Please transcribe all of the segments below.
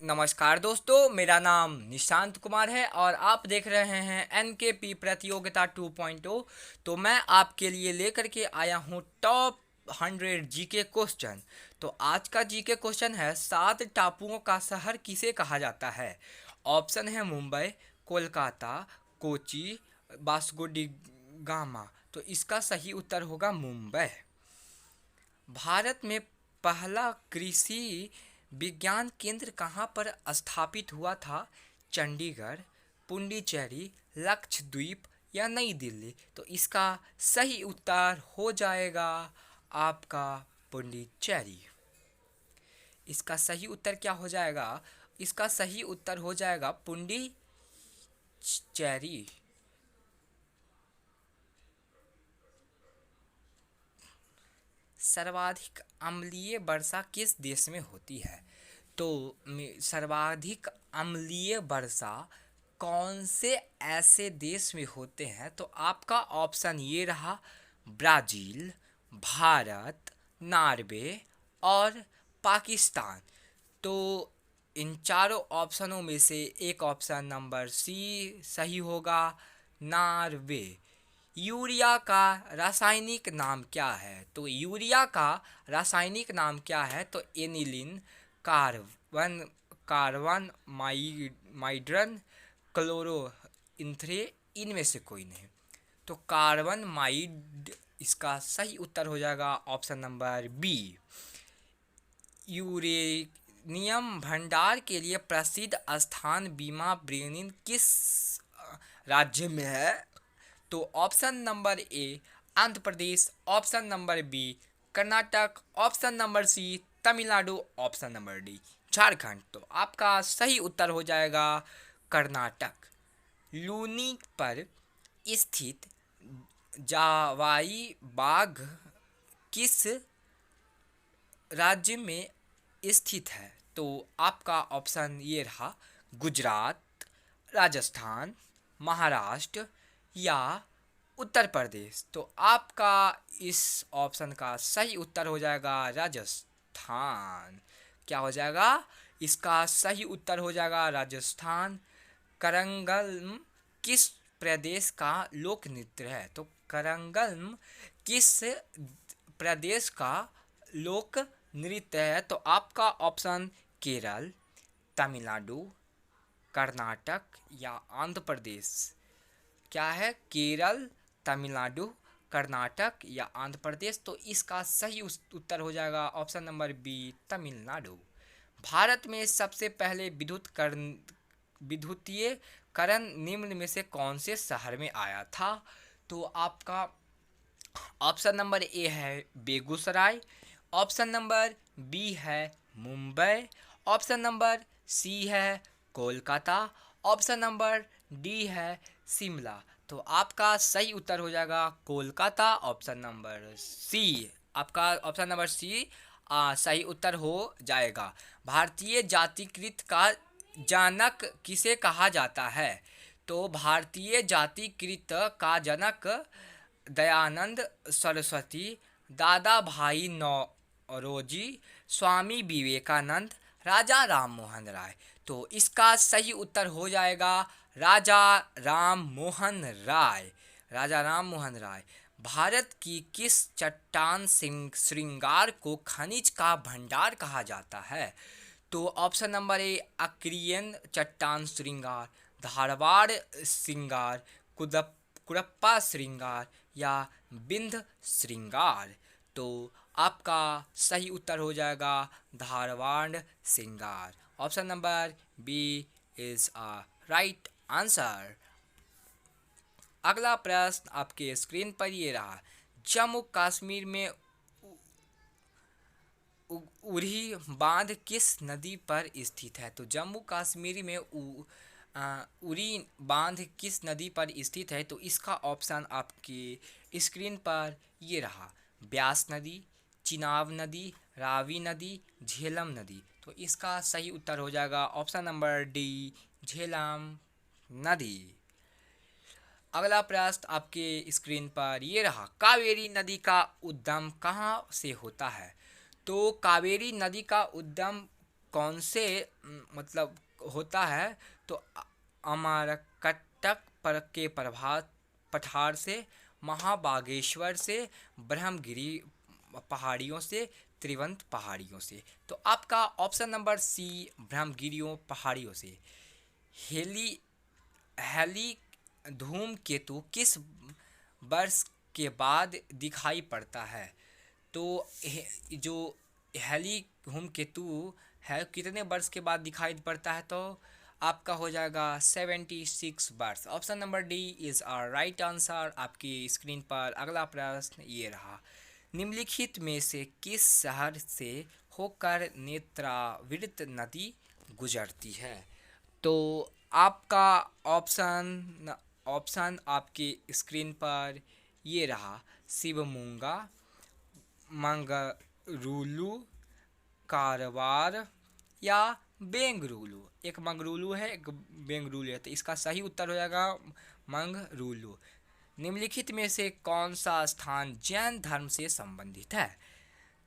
नमस्कार दोस्तों, मेरा नाम निशांत कुमार है और आप देख रहे हैं एनकेपी प्रतियोगिता 2.0। तो मैं आपके लिए लेकर के आया हूँ टॉप 100 जीके क्वेश्चन। तो आज का जीके क्वेश्चन है, 7 टापुओं का शहर किसे कहा जाता है। ऑप्शन है Mumbai, Kolkata, Kochi, Vasco D gamma. तो इसका सही उत्तर होगा मुंबई। भारत में पहला कृषि विज्ञान केंद्र कहाँ पर स्थापित हुआ था। चंडीगढ़, पुडुचेरी, लक्षद्वीप या नई दिल्ली। तो इसका सही उत्तर हो जाएगा आपका पुडुचेरी। इसका सही उत्तर क्या हो जाएगा? इसका सही उत्तर हो जाएगा पुडुचेरी। सर्वाधिक अम्लीय वर्षा किस देश में होती है? तो सर्वाधिक अम्लीय वर्षा कौन से ऐसे देश में होते हैं? तो आपका ऑप्शन ये रहा, ब्राज़ील, भारत, नॉर्वे और पाकिस्तान। तो इन चारों ऑप्शनों में से एक ऑप्शन नंबर सी सही होगा, नॉर्वे। यूरिया का रासायनिक नाम क्या है? तो यूरिया का रासायनिक नाम क्या है? तो एनिलीन, कार्बन कार्बन माइड्रन, क्लोरो इंथ्रे, इनमें से कोई नहीं। तो कार्बन माइड इसका सही उत्तर हो जाएगा ऑप्शन नंबर बी। यूरेनियम भंडार के लिए प्रसिद्ध स्थान बीमा ब्रेनिन किस राज्य में है? तो option number A Andhra Pradesh, option number B Karnataka, option number C Tamil Nadu, option number D Jharkhand. तो आपका सही उत्तर हो जाएगा कर्नाटक। लूनी पर स्थित जावाई बाग किस राज्य में स्थित है? तो आपका ऑप्शन ये रहा, गुजरात, राजस्थान, महाराष्ट्र या उत्तर प्रदेश। तो आपका इस ऑप्शन का सही उत्तर हो जाएगा राजस्थान। क्या हो जाएगा? इसका सही उत्तर हो जाएगा राजस्थान। करंगल्म किस प्रदेश का लोक नृत्य है? तो करंगल्म किस प्रदेश का लोक नृत्य है? तो आपका ऑप्शन केरल, तमिलनाडु, कर्नाटक या आंध्र प्रदेश क्या है? केरल, तमिलनाडु, कर्नाटक या आंध्र प्रदेश। तो इसका सही उत्तर हो जाएगा option number B, Tamil Nadu. Bharat में सबसे पहले विद्युतीयकरण निम्न में से कौन से शहर में आया था? तो आपका ऑप्शन नंबर ए है बेगूसराय, ऑप्शन नंबर बी है मुंबई, ऑप्शन नंबर सी है कोलकाता, ऑप्शन नंबर डी है शिमला। तो आपका सही उत्तर हो जाएगा कोलकाता, ऑप्शन नंबर सी। आपका ऑप्शन नंबर सी सही उत्तर हो जाएगा। भारतीय जातिकृत का जनक किसे कहा जाता है? तो भारतीय जातिकृत का जनक दयानंद सरस्वती, दादा भाई नौरोजी, स्वामी विवेकानंद, राजा राम मोहन राय। तो इसका सही उत्तर हो जाएगा राजा राम मोहन राय। राजा राम मोहन राय। भारत की किस चट्टान श्रृंगार को खनिज का भंडार कहा जाता है? तो ऑप्शन नंबर ए अक्रियन चट्टान श्रृंगार, धारवाड़ श्रृंगार, कुरप्पा श्रृंगार या बिंद श्रृंगार। तो आपका सही उत्तर हो जाएगा धारवाड़ श्रृंगार। Option number B is a right answer. अगला प्रश्न आपके स्क्रीन पर ये रहा, जम्मू कश्मीर में उरी बांध किस नदी पर स्थित है? तो जम्मू कश्मीर में उरी बांध किस नदी पर स्थित है? तो इसका ऑप्शन आपके स्क्रीन पर ये रहा, ब्यास नदी, चिनाब नदी, रावी नदी, झेलम नदी। तो इसका सही उत्तर हो जाएगा ऑप्शन नंबर डी, झेलम नदी। अगला प्रश्न आपके स्क्रीन पर ये रहा, कावेरी नदी का उद्गम कहाँ से होता है? तो कावेरी नदी का उद्गम कौन से मतलब होता है, तो अमरकटक पर के प्रभात पठार से, महाबागेश्वर से, ब्रह्मगिरी पहाड़ियों से, त्रिवंत पहाड़ियों से। तो आपका ऑप्शन नंबर सी ब्रह्मगिरियों पहाड़ियों से। हेली हेली धूमकेतु किस वर्ष के बाद दिखाई पड़ता है? तो जो हेली धूमकेतु है कितने वर्ष के बाद दिखाई पड़ता है? तो आपका हो जाएगा 76 वर्ष। Option number D is are right answer. आपकी स्क्रीन पर अगला प्रश्न ये रहा, निम्नलिखित में से किस शहर से होकर नेत्रावृत नदी गुजरती है? तो आपका ऑप्शन ऑप्शन आपकी स्क्रीन पर ये रहा, शिवमोगा, मंगरुलु, कारवार या बेंगलुरु। एक मंगरुलु है, एक बेंगलुरु है, तो इसका सही उत्तर हो जाएगा मंगरुलु। निम्नलिखित में से कौन सा स्थान जैन धर्म से संबंधित है?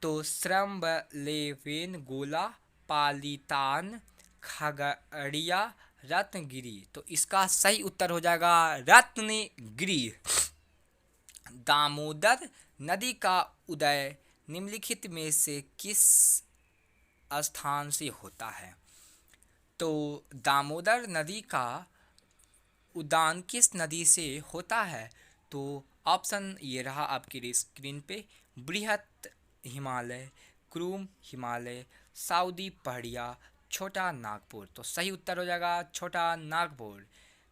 तो श्रम्बलेवेन गोला, पालीतान, खगड़िया, रत्नगिरी। तो इसका सही उत्तर हो जाएगा रत्नगिरी। दामोदर नदी का उदय निम्नलिखित में से किस स्थान से होता है? तो दामोदर नदी का उद्यान किस नदी से होता है? तो ऑप्शन ये रहा आपकी स्क्रीन पे, बृहत हिमालय, क्रूम हिमालय, सऊदी पहाड़िया, छोटा नागपुर। तो सही उत्तर हो जाएगा छोटा नागपुर।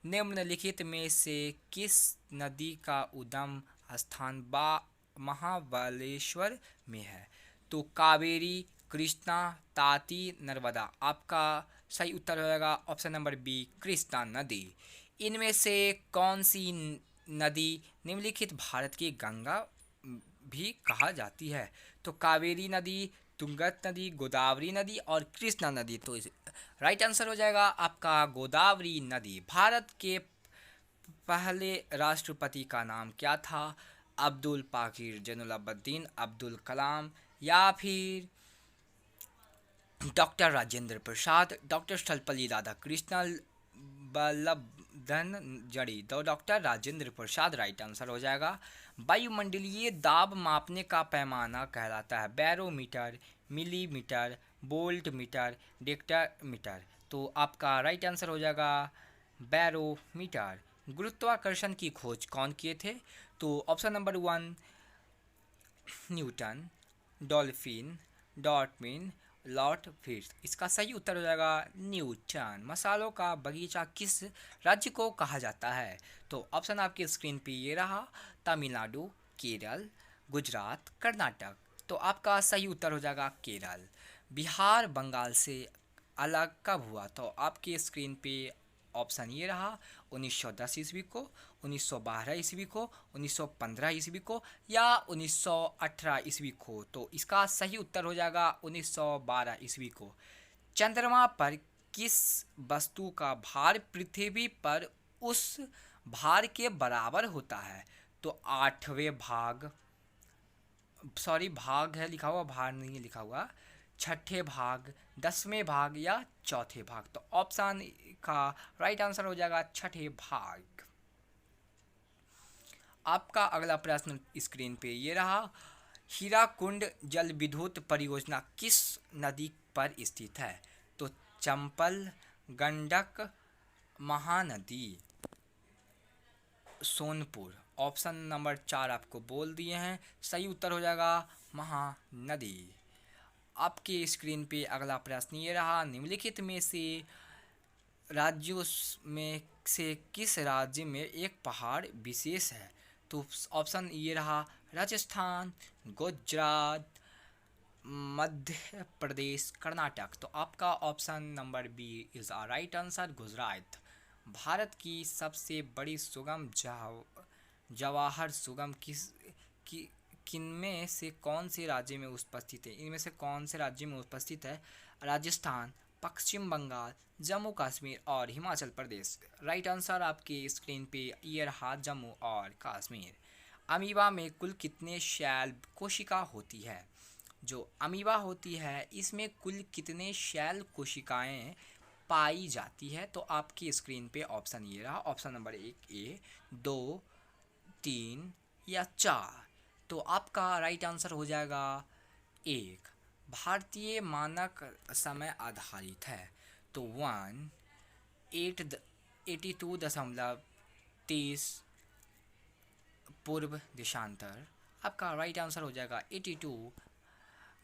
निम्नलिखित में से किस नदी का उद्गम स्थान महाबलेश्वर में है? तो कावेरी, कृष्णा, ताती, नर्मदा। आपका सही उत्तर हो जाएगा ऑप्शन नंबर बी, कृष्णा नदी। इनमें से कौन सी नदी निम्नलिखित भारत की गंगा भी कहा जाती है? तो कावेरी नदी, तुंगत नदी, गोदावरी नदी और कृष्णा नदी। तो राइट आंसर हो जाएगा आपका गोदावरी नदी। भारत के पहले राष्ट्रपति का नाम क्या था? अब्दुल पाकिर जैनुलाब्दीन अब्दुल कलाम या फिर डॉक्टर राजेंद्र प्रसाद, डॉक्टर सर्वपल्ली राधाकृष्णन, बल्लभधन जड़ी। तो doctor Rajendra Prasad right answer हो जाएगा। वायुमंडलीय दाब मापने का पैमाना कहलाता है बैरोमीटर, मिलीमीटर, वोल्ट मीटर, डेक्टामीटर। तो आपका राइट आंसर हो जाएगा बैरोमीटर। गुरुत्वाकर्षण की खोज कौन किए थे? तो option number 1 Newton, dolphin, dolphin, Lord Fitz. इसका सही उत्तर हो जाएगा न्यूटन। मसालों का बगीचा किस राज्य को कहा जाता है? तो ऑप्शन आपकी स्क्रीन पे ये रहा, तमिलनाडु, केरल, गुजरात, कर्नाटक। तो आपका सही उत्तर हो जाएगा केरल। बिहार बंगाल से अलग कब हुआ? तो आपकी स्क्रीन पे ऑप्शन ये रहा, 1910 ईस्वी को, 1912 ईस्वी को, 1915 ईस्वी को या 1918 ईस्वी को। तो इसका सही उत्तर हो जाएगा 1912 ईस्वी को। चंद्रमा पर किस वस्तु का भार पृथ्वी पर उस भार के बराबर होता है? तो 8वें भाग, सॉरी भाग है लिखा हुआ, भार नहीं लिखा हुआ, 6ठे भाग, 10वें भाग या चौथे भाग। तो ऑप्शन का राइट आंसर हो जाएगा 6ठे भाग। आपका अगला प्रश्न स्क्रीन पे ये रहा, हीराकुंड जल विद्युत परियोजना किस नदी पर स्थित है? तो चंबल, गंडक, महानदी, सोनपुर। ऑप्शन नंबर 4 आपको बोल दिए हैं, सही उत्तर हो जाएगा महानदी। आपकी स्क्रीन पे अगला प्रश्न ये रहा, निम्नलिखित में से राज्यों में से किस राज्य में एक पहाड़ विशेष है? तो ऑप्शन ये रहा, राजस्थान, गुजरात, मध्य प्रदेश, कर्नाटक। तो आपका option number B is a right answer, Gujarat. Bharat की सबसे बड़ी सुगम जवाहर सुगम किनमें से कौन से राज्य में उपस्थित है? इनमें से कौन से राज्य में उपस्थित है? राजस्थान, पश्चिम बंगाल, जम्मू कश्मीर और हिमाचल प्रदेश। राइट आंसर आपकी स्क्रीन पे ये रहा, जम्मू और कश्मीर। अमीबा में कुल कितने शैल कोशिका होती है? जो अमीबा होती है इसमें कुल कितने शैल कोशिकाएं पाई जाती है? तो आपकी स्क्रीन पे ऑप्शन ये रहा, ऑप्शन नंबर 1 ए, 2, 3 या 4। तो आपका राइट आंसर हो जाएगा 1। भारतीय मानक समय आधारित है तो 82.30 पूर्व देशांतर। आपका राइट आंसर हो जाएगा 82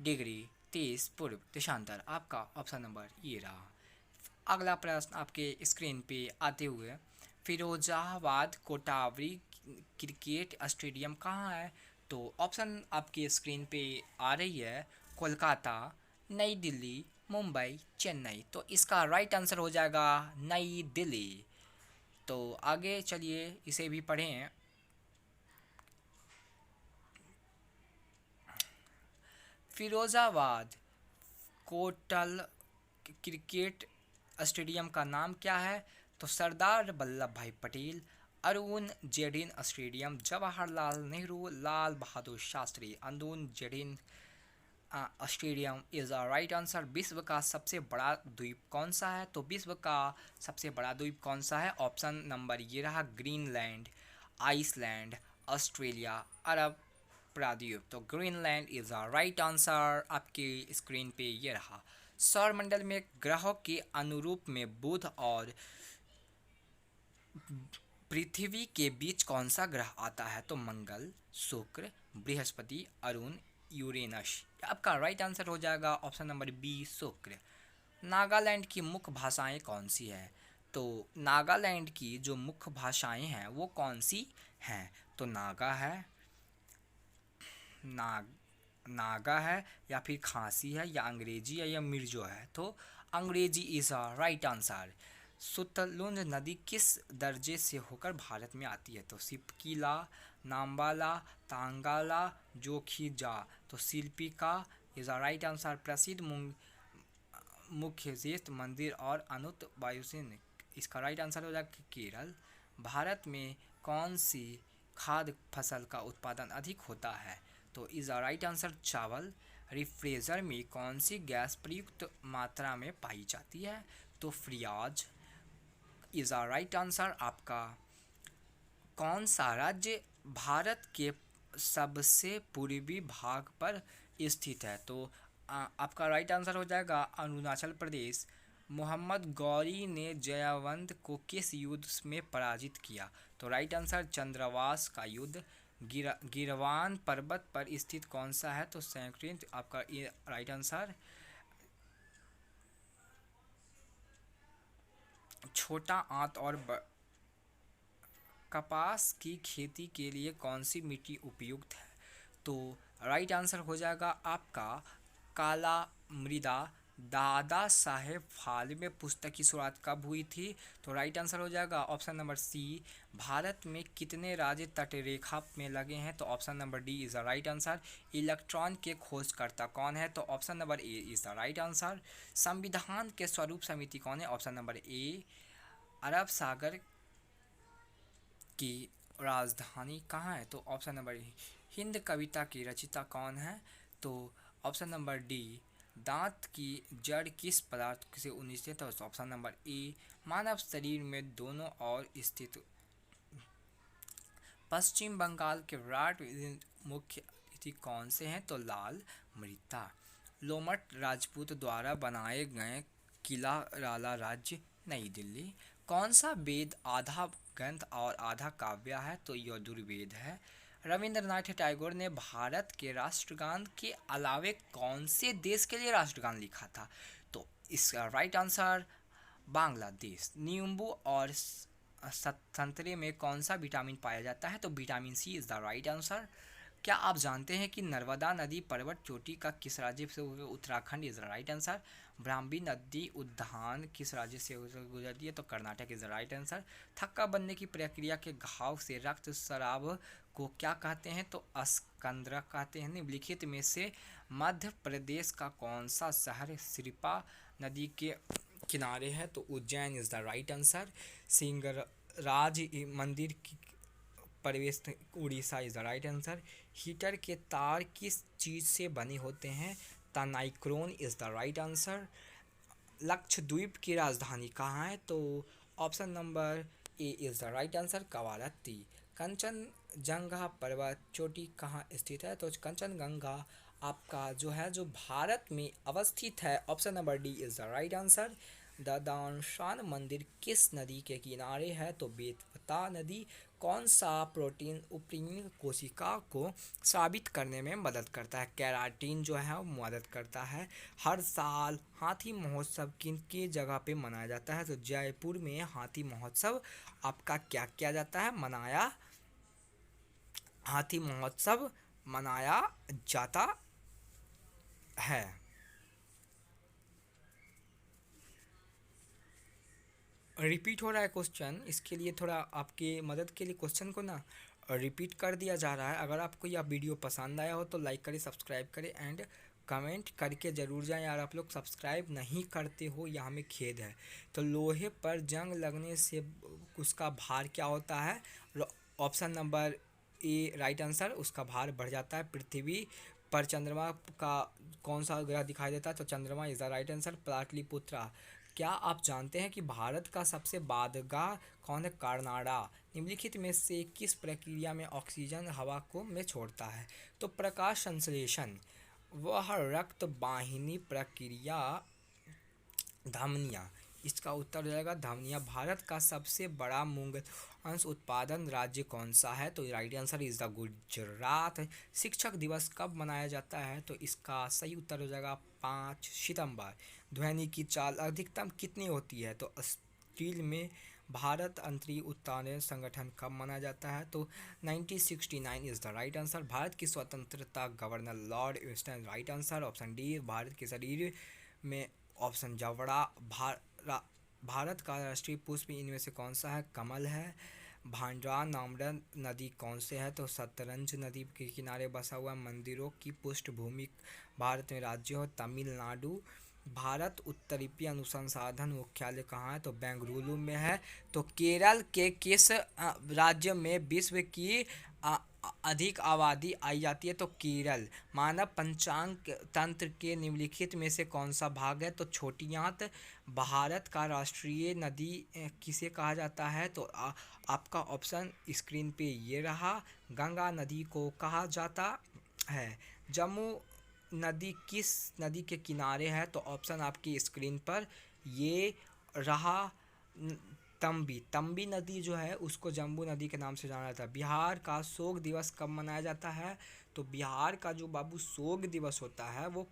डिग्री 30 पूर्व देशांतर। आपका ऑप्शन नंबर ये रहा। अगला प्रश्न आपके स्क्रीन पे आते हुए, फिरोजाबाद कोटावरी क्रिकेट स्टेडियम कहाँ है? तो ऑप्शन आपके स्क्रीन पे आ रही है, कोलकाता, नई दिल्ली, मुंबई, चेन्नई। तो इसका राइट आंसर हो जाएगा नई दिल्ली। तो आगे चलिए इसे भी पढ़ें। फिरोजाबाद कोटल क्रिकेट स्टेडियम का नाम क्या है? तो Sardar Vallabh Bhai Patel Arun Jaitley stadium, Jawaharlal Nehru Lal Bahadur Shastri Arun Jaitley stadium is a right answer. विश्व का सबसे बड़ा द्वीप कौन सा है? तो विश्व का सबसे बड़ा द्वीप कौन सा है? ऑप्शन नंबर ये रहा, ग्रीनलैंड, आइसलैंड, ऑस्ट्रेलिया, अरब प्राद्वीप। तो Greenland is a right answer. आपके स्क्रीन पे ये रहा। सौरमंडल में ग्रहों के अनुरूप में बुध और पृथ्वी के बीच कौन सा ग्रह आता है? तो मंगल, शुक्र, बृहस्पति, अरुण, यूरेनस। आपका राइट आंसर हो जाएगा ऑप्शन नंबर बी, शुक्र। नागालैंड की मुख्य भाषाएं कौन सी है? तो नागालैंड की जो मुख्य भाषाएं हैं वो कौन सी हैं? तो नागा है, नागा है, या फिर खांसी है, या अंग्रेजी है, या मिर्जो है। तो Angrezi is a right answer. Sutlej नदी किस दर्जे से होकर भारत में आती है? तो सिपकीला, नाम्बाला, तांगाला, जोखीजा। तो Shilpika is a right answer. प्रसिद्ध मुख्य तीर्थ मंदिर और अनंत वायुसेन। इसका राइट आंसर हो जाएगा केरल। भारत में कौन सी खाद्य फसल का उत्पादन अधिक होता है? तो इज़ अ राइट आंसर चावल। रेफ्रिजरेटर में कौन सी गैस प्रयुक्त मात्रा में पाई जाती है? तो फ्रियाज इज़ अ राइट आंसर। आपका कौन सा राज्य भारत के सबसे पूर्वी भाग पर स्थित है? तो आपका राइट आंसर हो जाएगा अरुणाचल प्रदेश। मोहम्मद गौरी ने जयवंत को किस युद्ध में पराजित किया? तो राइट आंसर चंद्रवास का युद्ध। गिरवान पर्वत पर स्थित कौन सा है? तो सैंक्रीन। आपका ये राइट आंसर। छोटा आंत और कपास की खेती के लिए कौन सी मिट्टी उपयुक्त है? तो राइट आंसर हो जाएगा आपका काला मृदा। दादा साहेब फाल्के में पुस्तक की शुरुआत कब हुई थी? तो राइट आंसर हो जाएगा ऑप्शन नंबर सी। भारत में कितने राज्य तटरेखा में लगे हैं? तो option number D is the right answer. Electron के खोजकर्ता कौन है? तो option number A is the right answer. संविधान के स्वरूप समिति कौन है? ऑप्शन नंबर ए। अरब सागर की राजधानी कहाँ है? तो ऑप्शन नंबर ए। हिंद कविता की रचयिता कौन है? तो ऑप्शन नंबर डी। दांत की जड़ किस पदार्थ से उन्नीस? तो ऑप्शन नंबर ए। मानव शरीर में दोनों ओर स्थित। पश्चिम बंगाल के विराट मुख्य अतिथि कौन से हैं? तो लाल मृता। लोमट राजपूत द्वारा बनाए गए किला राला राज्य नई दिल्ली। कौन सा वेद आधा ग्रंथ और आधा काव्य है? तो यजुर्वेद है। रविंद्रनाथ टैगोर ने भारत के राष्ट्रगान के अलावे कौन से देश के लिए राष्ट्रगान लिखा था? तो इसका राइट आंसर बांग्लादेश। नींबू और संतरे में कौन सा विटामिन पाया जाता है? तो vitamin C is the right answer. क्या आप जानते हैं कि नर्मदा नदी पर्वत चोटी का किस राज्य से? Uttarakhand is the right answer. Brahmani नदी उद्यान किस राज्य से गुजरती है? तो Karnataka is the right answer. थक्का बनने की प्रक्रिया के घाव से रक्त स्राव को क्या कहते हैं? तो अस्कंद्र कहते हैं। निम्नलिखित में से मध्य प्रदेश का कौन सा शहर सिरपा नदी के किनारे है? तो Ujjain is the right answer. Singraj मंदिर प्रवेश Orissa is the right answer. Heater के तार किस चीज़ से बने होते हैं? Nichrome is the right answer. Lakshadweep की राजधानी कहाँ है? तो option number A is the right answer, Kavaratti. Kanchenjunga पर्वत चोटी कहाँ स्थित है? तो कंचनजंगा आपका जो है जो भारत में अवस्थित है। Option number D is the right answer. ददांशान मंदिर किस नदी के किनारे है? तो बेतवा नदी। कौन सा प्रोटीन ऊपरी कोशिका को साबित करने में मदद करता है? केराटिन जो है वो मदद करता है। हर साल हाथी महोत्सव किन की जगह पे मनाया जाता है? तो जयपुर में हाथी महोत्सव आपका क्या किया जाता है? हाथी महोत्सव मनाया जाता है। रिपीट हो रहा है क्वेश्चन, इसके लिए थोड़ा आपकी मदद के लिए क्वेश्चन को ना रिपीट कर दिया जा रहा है। अगर आपको यह वीडियो पसंद आया हो तो लाइक करें, सब्सक्राइब करें एंड कमेंट करके ज़रूर जाएं। यार आप लोग सब्सक्राइब नहीं करते हो, यह हमें खेद है। तो लोहे पर जंग लगने से उसका भार क्या होता है? ऑप्शन नंबर ए राइट आंसर, उसका भार बढ़ जाता है। पृथ्वी पर चंद्रमा का कौन सा ग्रह दिखाई देता है? तो चंद्रमा is the right answer. Pataliputra. क्या आप जानते हैं कि भारत का सबसे बादगाह कौन है? कर्नाडा। निम्नलिखित में से किस प्रक्रिया में ऑक्सीजन हवा को में छोड़ता है? तो प्रकाश संश्लेषण। वह रक्त वाहिनी प्रक्रिया धमनियाँ। इसका उत्तर हो जाएगा धमनियाँ। भारत का सबसे बड़ा मूंग अंश उत्पादन राज्य कौन सा है? तो right answer is the Gujarat. शिक्षक दिवस कब मनाया जाता है? तो इसका सही उत्तर हो जाएगा 5 सितंबर। ध्वनि की चाल अधिकतम कितनी होती है? तो स्टील में भारत अंतरिक्ष उत्तोलन संगठन कब मनाया जाता है? तो 1969 is the right answer. Bharat की स्वतंत्रता governor Lord Wilson right answer. Option D. Bharat के शरीर में ऑप्शन जवड़ा। भारत का राष्ट्रीय पुष्प इनमें से कौन सा है? कमल है। भांडरा नामदा नदी कौन से है? तो सतलज नदी के किनारे बसा हुआ। मंदिरों की पृष्ठभूमि भारत में राज्य हो तमिलनाडु। भारत उत्तरीय अनुसंधान मुख्यालय कहाँ है? तो बेंगलुरु में है। तो केरल के किस राज्य में विश्व की अधिक आबादी आई जाती है? तो केरल। मानव पंचांग तंत्र के निम्नलिखित में से कौन सा भाग है? तो छोटी आंत। भारत का राष्ट्रीय नदी किसे कहा जाता है? तो आपका ऑप्शन स्क्रीन पे ये रहा, गंगा नदी को कहा जाता है। जम्मू नदी किस नदी के किनारे है? तो ऑप्शन आपकी स्क्रीन पर ये रहा, तंबी नदी जो है उसको जम्बू नदी के नाम से जाना जाता है। बिहार का शोक दिवस कब मनाया जाता है? तो बिहार का जो बाबू शोक दिवस होता है वो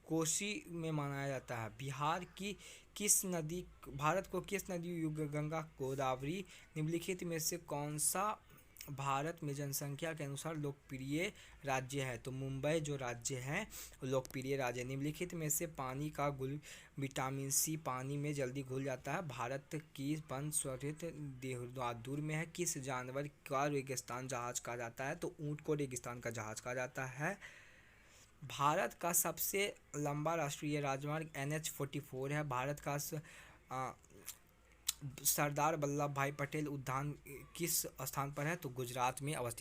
कोसी में मनाया जाता है। बिहार की किस नदी, भारत को किस नदी गंगा गोदावरी निम्नलिखित में से कौन सा भारत में जनसंख्या के अनुसार लोकप्रिय राज्य है? तो मुंबई जो राज्य है लोकप्रिय राज्य। निम्नलिखित में से पानी का गुल विटामिन सी पानी में जल्दी घुल जाता है। भारत की वन स्वरित देहरादून में है। किस जानवर का रेगिस्तान जहाज कहा जाता है? तो ऊंट को रेगिस्तान का जहाज कहा जाता है। भारत का सबसे लंबा राष्ट्रीय राजमार्ग NH-44 है। भारत का सरदार वल्लभ भाई पटेल उद्यान किस स्थान पर है? तो गुजरात में अवस्थित।